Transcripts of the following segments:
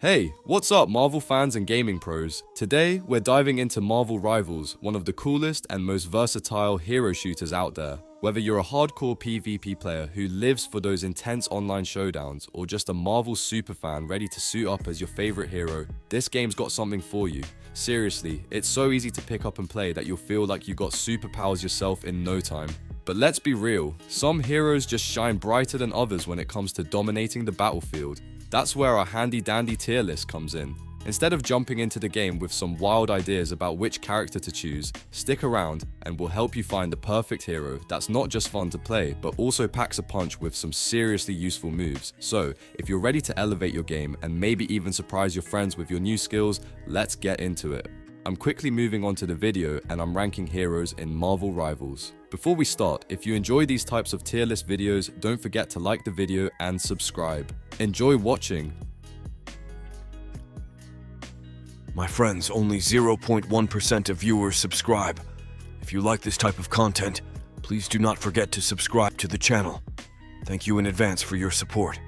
Hey, what's up Marvel fans and gaming pros? Today, we're diving into Marvel Rivals, one of the coolest and most versatile hero shooters out there. Whether you're a hardcore PvP player who lives for those intense online showdowns, or just a Marvel superfan ready to suit up as your favorite hero, this game's got something for you. Seriously, it's so easy to pick up and play that you'll feel like you got superpowers yourself in no time. But let's be real, some heroes just shine brighter than others when it comes to dominating the battlefield. That's where our handy dandy tier list comes in. Instead of jumping into the game with some wild ideas about which character to choose, stick around and we'll help you find the perfect hero that's not just fun to play, but also packs a punch with some seriously useful moves. So, if you're ready to elevate your game and maybe even surprise your friends with your new skills, let's get into it. I'm quickly moving on to the video and I'm ranking heroes in Marvel Rivals. Before we start, if you enjoy these types of tier list videos, don't forget to like the video and subscribe. Enjoy watching. My friends, only 0.1% of viewers subscribe. If you like this type of content, please do not forget to subscribe to the channel. Thank you in advance for your support.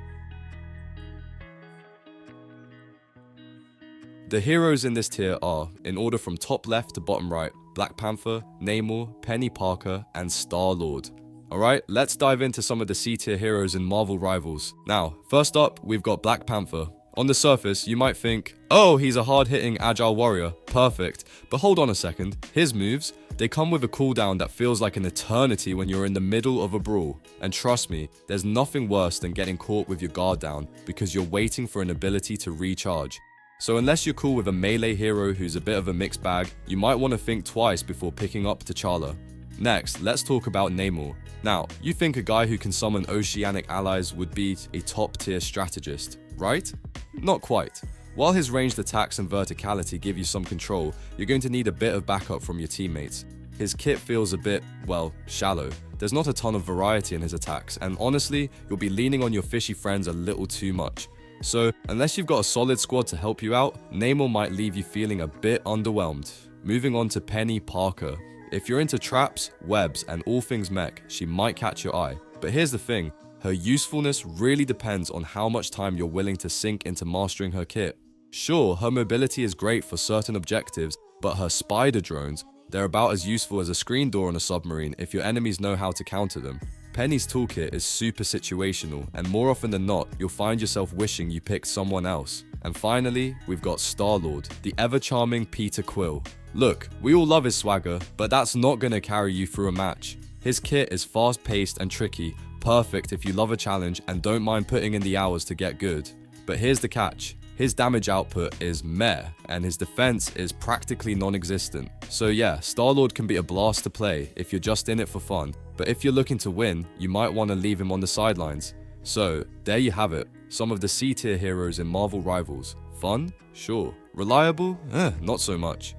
The heroes in this tier are, in order from top left to bottom right, Black Panther, Namor, Penny Parker, and Star-Lord. Alright, let's dive into some of the C tier heroes in Marvel Rivals. Now, first up, we've got Black Panther. On the surface, you might think, oh, he's a hard-hitting, agile warrior, perfect. But hold on a second, his moves, they come with a cooldown that feels like an eternity when you're in the middle of a brawl. And trust me, there's nothing worse than getting caught with your guard down because you're waiting for an ability to recharge. So unless you're cool with a melee hero who's a bit of a mixed bag, you might want to think twice before picking up T'Challa. Next, let's talk about Namor. Now, you think a guy who can summon oceanic allies would be a top tier strategist, right? Not quite. While his ranged attacks and verticality give you some control, you're going to need a bit of backup from your teammates. His kit feels a bit, well, shallow. There's not a ton of variety in his attacks, and honestly, you'll be leaning on your fishy friends a little too much. So, unless you've got a solid squad to help you out, Namor might leave you feeling a bit underwhelmed. Moving on to Penny Parker. If you're into traps, webs, and all things mech, she might catch your eye. But here's the thing, her usefulness really depends on how much time you're willing to sink into mastering her kit. Sure, her mobility is great for certain objectives, but her spider drones, they're about as useful as a screen door on a submarine if your enemies know how to counter them. Penny's toolkit is super situational, and more often than not, you'll find yourself wishing you picked someone else. And finally, we've got Star-Lord, the ever-charming Peter Quill. Look, we all love his swagger, but that's not gonna carry you through a match. His kit is fast-paced and tricky, perfect if you love a challenge and don't mind putting in the hours to get good. But here's the catch. His damage output is meh, and his defense is practically non-existent. So yeah, Star-Lord can be a blast to play if you're just in it for fun, but if you're looking to win, you might want to leave him on the sidelines. So, there you have it, some of the C tier heroes in Marvel Rivals. Fun? Sure. Reliable? Not so much.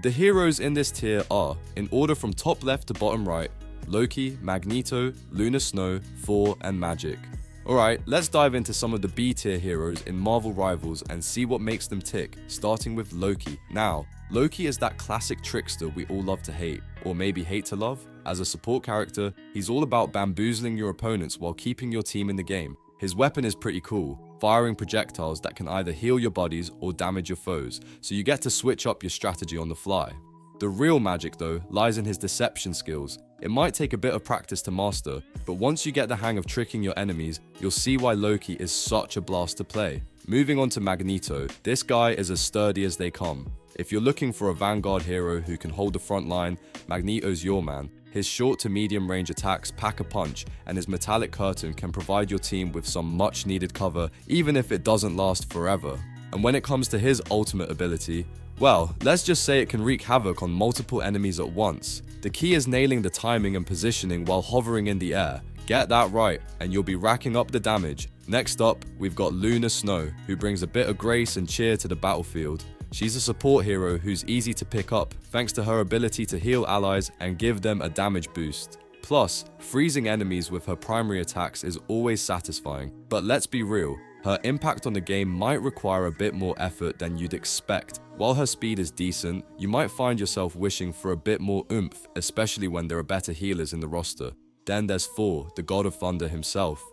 The heroes in this tier are, in order from top left to bottom right, Loki, Magneto, Luna Snow, Thor, and Magik. Alright, let's dive into some of the B tier heroes in Marvel Rivals and see what makes them tick, starting with Loki. Now, Loki is that classic trickster we all love to hate, or maybe hate to love. As a support character, he's all about bamboozling your opponents while keeping your team in the game. His weapon is pretty cool, firing projectiles that can either heal your buddies or damage your foes, so you get to switch up your strategy on the fly. The real magic though lies in his deception skills. It might take a bit of practice to master, but once you get the hang of tricking your enemies, you'll see why Loki is such a blast to play. Moving on to Magneto, this guy is as sturdy as they come. If you're looking for a vanguard hero who can hold the front line, Magneto's your man. His short to medium range attacks pack a punch, and his metallic curtain can provide your team with some much needed cover, even if it doesn't last forever. And when it comes to his ultimate ability, well, let's just say it can wreak havoc on multiple enemies at once. The key is nailing the timing and positioning while hovering in the air. Get that right, and you'll be racking up the damage. Next up, we've got Luna Snow, who brings a bit of grace and cheer to the battlefield. She's a support hero who's easy to pick up, thanks to her ability to heal allies and give them a damage boost. Plus, freezing enemies with her primary attacks is always satisfying. But let's be real, her impact on the game might require a bit more effort than you'd expect. While her speed is decent, you might find yourself wishing for a bit more oomph, especially when there are better healers in the roster. Then there's Thor, the god of thunder himself.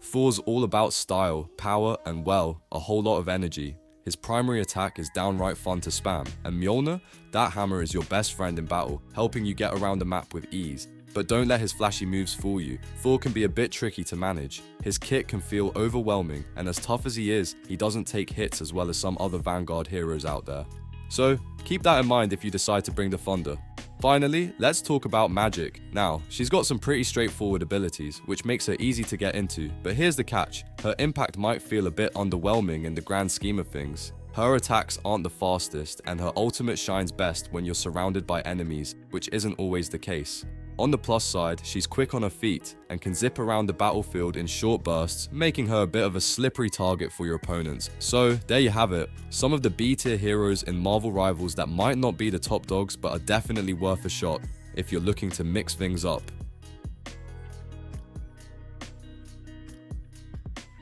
Thor's all about style, power, and well, a whole lot of energy. His primary attack is downright fun to spam, and Mjolnir, that hammer is your best friend in battle, helping you get around the map with ease. But don't let his flashy moves fool you. Thor can be a bit tricky to manage. His kit can feel overwhelming, and as tough as he is, he doesn't take hits as well as some other Vanguard heroes out there. So, keep that in mind if you decide to bring the Thunder. Finally, let's talk about Magik. Now, she's got some pretty straightforward abilities, which makes her easy to get into, but here's the catch. Her impact might feel a bit underwhelming in the grand scheme of things. Her attacks aren't the fastest, and her ultimate shines best when you're surrounded by enemies, which isn't always the case. On the plus side, she's quick on her feet and can zip around the battlefield in short bursts, making her a bit of a slippery target for your opponents. So there you have it, some of the B-tier heroes in Marvel Rivals that might not be the top dogs but are definitely worth a shot if you're looking to mix things up.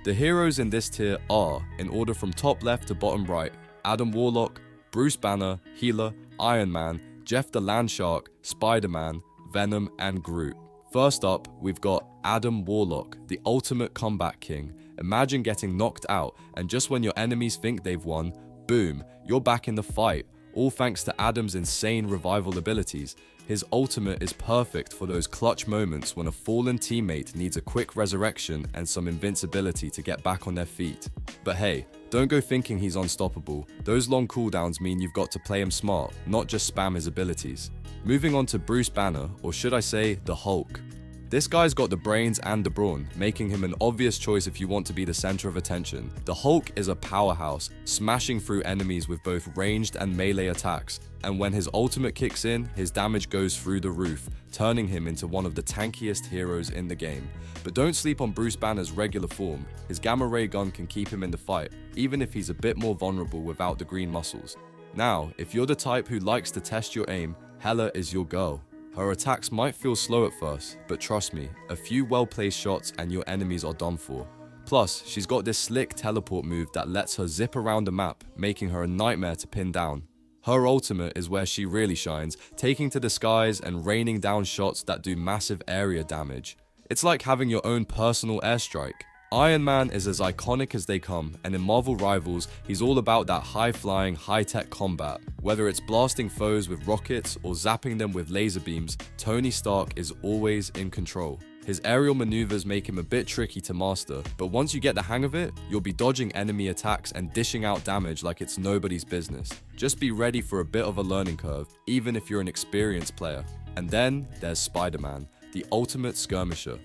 The heroes in this tier are, in order from top left to bottom right, Adam Warlock, Bruce Banner, Healer, Iron Man, Jeff the Landshark, Spider-Man, Venom, and Groot. First up, we've got Adam Warlock, the ultimate combat king. Imagine getting knocked out, and just when your enemies think they've won, boom, you're back in the fight, all thanks to Adam's insane revival abilities. His ultimate is perfect for those clutch moments when a fallen teammate needs a quick resurrection and some invincibility to get back on their feet. But hey, don't go thinking he's unstoppable. Those long cooldowns mean you've got to play him smart, not just spam his abilities. Moving on to Bruce Banner, or should I say, the Hulk. This guy's got the brains and the brawn, making him an obvious choice if you want to be the center of attention. The Hulk is a powerhouse, smashing through enemies with both ranged and melee attacks, and when his ultimate kicks in, his damage goes through the roof, turning him into one of the tankiest heroes in the game. But don't sleep on Bruce Banner's regular form. His gamma ray gun can keep him in the fight, even if he's a bit more vulnerable without the green muscles. Now, if you're the type who likes to test your aim, Hela is your girl. Her attacks might feel slow at first, but trust me, a few well-placed shots and your enemies are done for. Plus, she's got this slick teleport move that lets her zip around the map, making her a nightmare to pin down. Her ultimate is where she really shines, taking to the skies and raining down shots that do massive area damage. It's like having your own personal airstrike. Iron Man is as iconic as they come, and in Marvel Rivals, he's all about that high-flying, high-tech combat. Whether it's blasting foes with rockets or zapping them with laser beams, Tony Stark is always in control. His aerial maneuvers make him a bit tricky to master, but once you get the hang of it, you'll be dodging enemy attacks and dishing out damage like it's nobody's business. Just be ready for a bit of a learning curve, even if you're an experienced player. And then there's Spider-Man, the ultimate skirmisher.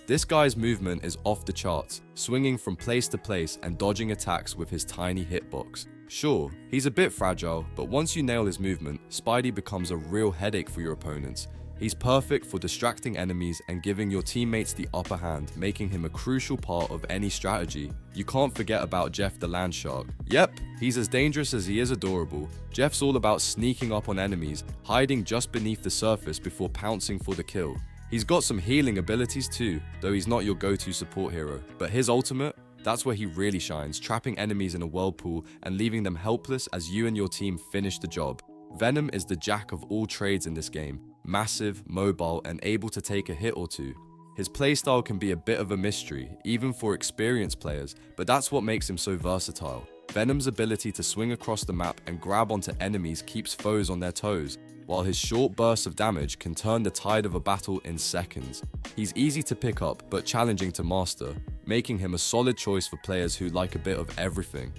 This guy's movement is off the charts, swinging from place to place and dodging attacks with his tiny hitbox. Sure, he's a bit fragile, but once you nail his movement, Spidey becomes a real headache for your opponents. He's perfect for distracting enemies and giving your teammates the upper hand, making him a crucial part of any strategy. You can't forget about Jeff the Landshark. Yep, he's as dangerous as he is adorable. Jeff's all about sneaking up on enemies, hiding just beneath the surface before pouncing for the kill. He's got some healing abilities too, though he's not your go-to support hero. But his ultimate, that's where he really shines, trapping enemies in a whirlpool and leaving them helpless as you and your team finish the job. Venom is the jack of all trades in this game, massive, mobile, and able to take a hit or two. His playstyle can be a bit of a mystery, even for experienced players, but that's what makes him so versatile. Venom's ability to swing across the map and grab onto enemies keeps foes on their toes, while his short bursts of damage can turn the tide of a battle in seconds. He's easy to pick up, but challenging to master, making him a solid choice for players who like a bit of everything.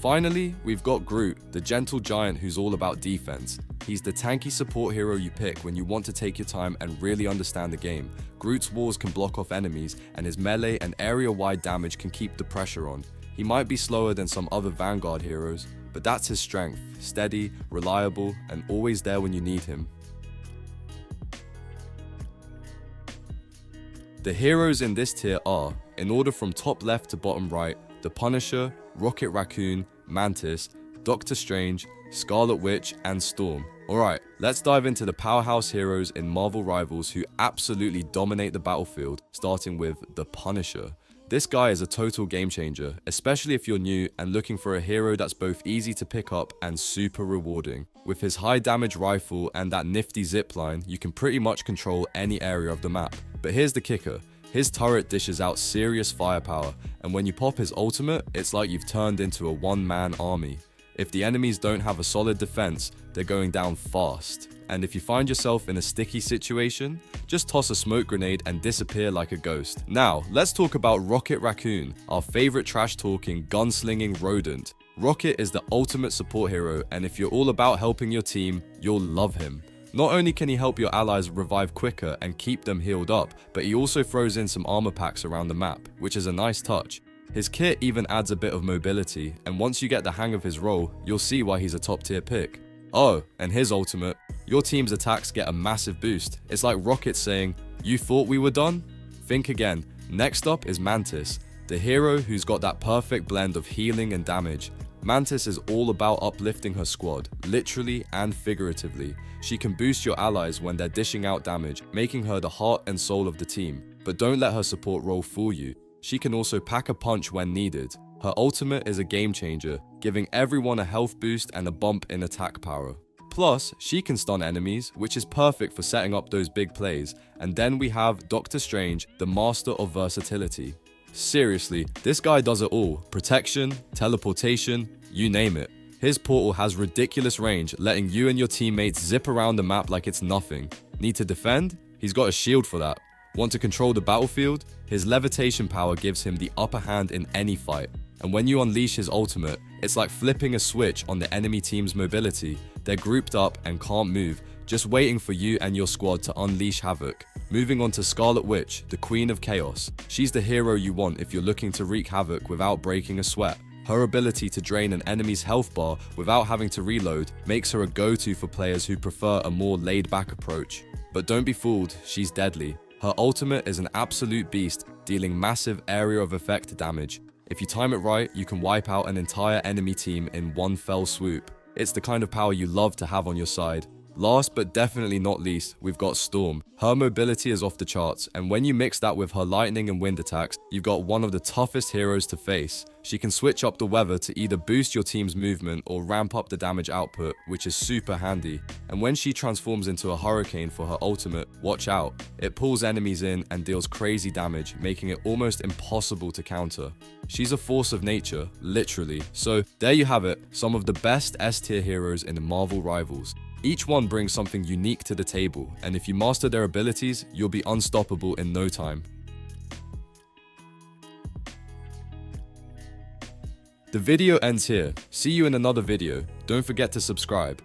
Finally, we've got Groot, the gentle giant who's all about defense. He's the tanky support hero you pick when you want to take your time and really understand the game. Groot's walls can block off enemies, and his melee and area-wide damage can keep the pressure on. He might be slower than some other Vanguard heroes, but that's his strength, steady, reliable, and always there when you need him. The heroes in this tier are, in order from top left to bottom right, the Punisher, Rocket Raccoon, Mantis, Doctor Strange, Scarlet Witch, and Storm. Alright, let's dive into the powerhouse heroes in Marvel Rivals who absolutely dominate the battlefield, starting with the Punisher. This guy is a total game changer, especially if you're new and looking for a hero that's both easy to pick up and super rewarding. With his high damage rifle and that nifty zipline, you can pretty much control any area of the map. But here's the kicker, His turret dishes out serious firepower, and when you pop his ultimate, it's like you've turned into a one-man army. If the enemies don't have a solid defense, they're going down fast. And if you find yourself in a sticky situation, just toss a smoke grenade and disappear like a ghost. Now, let's talk about Rocket Raccoon, our favorite trash-talking, gunslinging rodent. Rocket is the ultimate support hero, and if you're all about helping your team, you'll love him. Not only can he help your allies revive quicker and keep them healed up, but he also throws in some armor packs around the map, which is a nice touch. His kit even adds a bit of mobility, and once you get the hang of his role, you'll see why he's a top tier pick. Oh, and his ultimate. Your team's attacks get a massive boost. It's like Rocket saying, "You thought we were done? Think again." Next up is Mantis, the hero who's got that perfect blend of healing and damage. Mantis is all about uplifting her squad, literally and figuratively. She can boost your allies when they're dishing out damage, making her the heart and soul of the team. But don't let her support role fool you. She can also pack a punch when needed. Her ultimate is a game changer, giving everyone a health boost and a bump in attack power. Plus, she can stun enemies, which is perfect for setting up those big plays. And then we have Doctor Strange, the master of versatility. Seriously, this guy does it all. Protection, teleportation, you name it. His portal has ridiculous range, letting you and your teammates zip around the map like it's nothing. Need to defend? He's got a shield for that. Want to control the battlefield? His levitation power gives him the upper hand in any fight. And when you unleash his ultimate, it's like flipping a switch on the enemy team's mobility. They're grouped up and can't move, just waiting for you and your squad to unleash havoc. Moving on to Scarlet Witch, the Queen of Chaos. She's the hero you want if you're looking to wreak havoc without breaking a sweat. Her ability to drain an enemy's health bar without having to reload makes her a go-to for players who prefer a more laid-back approach. But don't be fooled, she's deadly. Her ultimate is an absolute beast, dealing massive area of effect damage. If you time it right, you can wipe out an entire enemy team in one fell swoop. It's the kind of power you love to have on your side. Last but definitely not least, we've got Storm. Her mobility is off the charts, and when you mix that with her lightning and wind attacks, you've got one of the toughest heroes to face. She can switch up the weather to either boost your team's movement or ramp up the damage output, which is super handy. And when she transforms into a hurricane for her ultimate, watch out. It pulls enemies in and deals crazy damage, making it almost impossible to counter. She's a force of nature, literally. So there you have it, some of the best S-tier heroes in the Marvel Rivals. Each one brings something unique to the table, and if you master their abilities, you'll be unstoppable in no time. The video ends here. See you in another video. Don't forget to subscribe.